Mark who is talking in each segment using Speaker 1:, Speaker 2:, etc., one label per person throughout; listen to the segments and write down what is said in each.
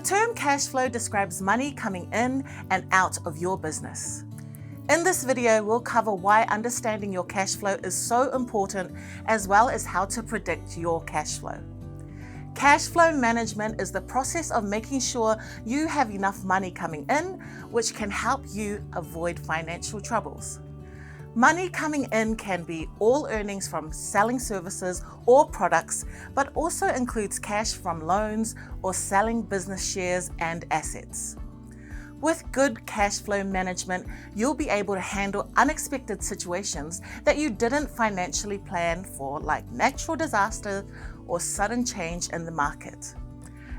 Speaker 1: term cash flow describes money coming in and out of your business. In this video, we'll cover why understanding your cash flow is so important, as well as how to predict your cash flow. Cash flow management is the process of making sure you have enough money coming in, which can help you avoid financial troubles. Money coming in can be all earnings from selling services or products, but also includes cash from loans or selling business shares and assets. With good cash flow management, you'll be able to handle unexpected situations that you didn't financially plan for, like natural disasters or sudden change in the market.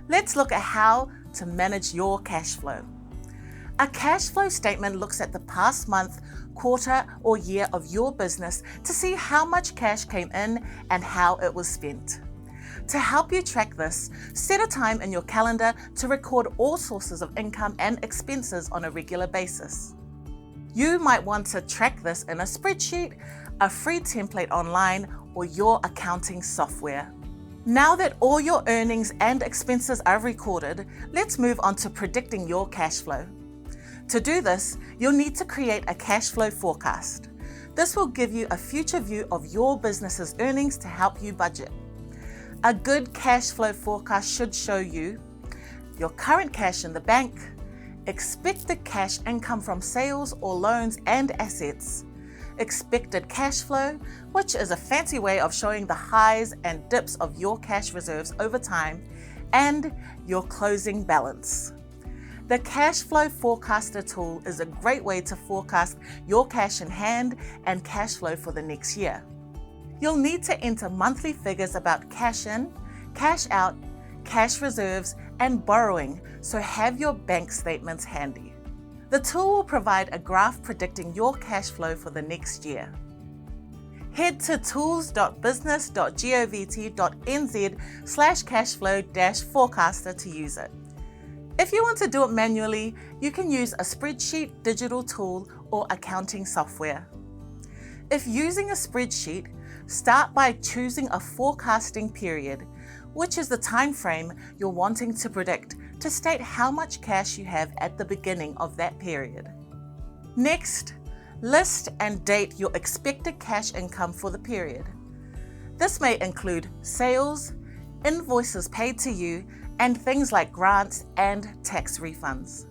Speaker 1: Let's look at how to manage your cash flow. A cash flow statement looks at the past month, quarter, or year of your business to see how much cash came in and how it was spent. To help you track this, set a time in your calendar to record all sources of income and expenses on a regular basis. You might want to track this in a spreadsheet, a free template online, or your accounting software. Now that all your earnings and expenses are recorded, let's move on to predicting your cash flow. To do this, you'll need to create a cash flow forecast. This will give you a future view of your business's earnings to help you budget. A good cash flow forecast should show you your current cash in the bank, expected cash income from sales or loans and assets, expected cash flow, which is a fancy way of showing the highs and dips of your cash reserves over time, and your closing balance. The Cash Flow Forecaster tool is a great way to forecast your cash in hand and cash flow for the next year. You'll need to enter monthly figures about cash in, cash out, cash reserves, and borrowing, so have your bank statements handy. The tool will provide a graph predicting your cash flow for the next year. Head to tools.business.govt.nz/cashflow-forecaster to use it. If you want to do it manually, you can use a spreadsheet, digital tool, or accounting software. If using a spreadsheet, start by choosing a forecasting period, which is the time frame you're wanting to predict, to state how much cash you have at the beginning of that period. Next, list and date your expected cash income for the period. This may include sales, invoices paid to you, and things like grants and tax refunds.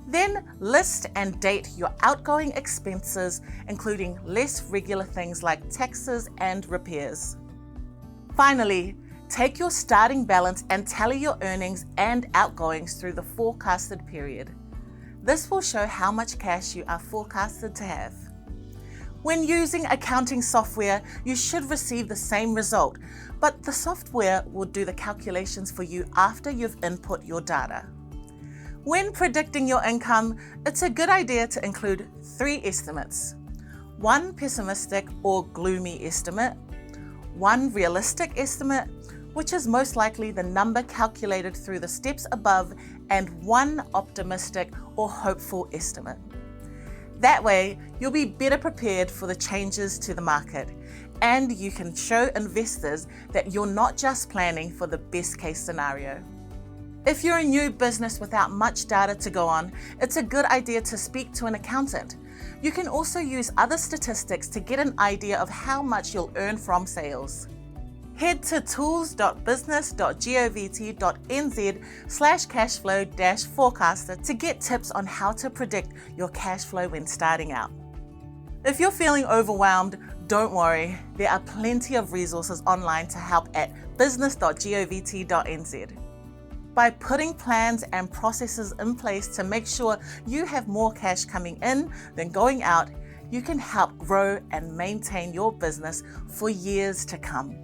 Speaker 1: Then list and date your outgoing expenses, including less regular things like taxes and repairs. Finally, take your starting balance and tally your earnings and outgoings through the forecasted period. This will show how much cash you are forecasted to have. When using accounting software, you should receive the same result, but the software will do the calculations for you after you've input your data. When predicting your income, it's a good idea to include 3 estimates: one pessimistic or gloomy estimate, one realistic estimate, which is most likely the number calculated through the steps above, and one optimistic or hopeful estimate. That way, you'll be better prepared for the changes to the market, and you can show investors that you're not just planning for the best case scenario. If you're a new business without much data to go on, it's a good idea to speak to an accountant. You can also use other statistics to get an idea of how much you'll earn from sales. Head to tools.business.govt.nz/cashflow-forecaster to get tips on how to predict your cash flow when starting out. If you're feeling overwhelmed, don't worry. There are plenty of resources online to help at business.govt.nz. By putting plans and processes in place to make sure you have more cash coming in than going out, you can help grow and maintain your business for years to come.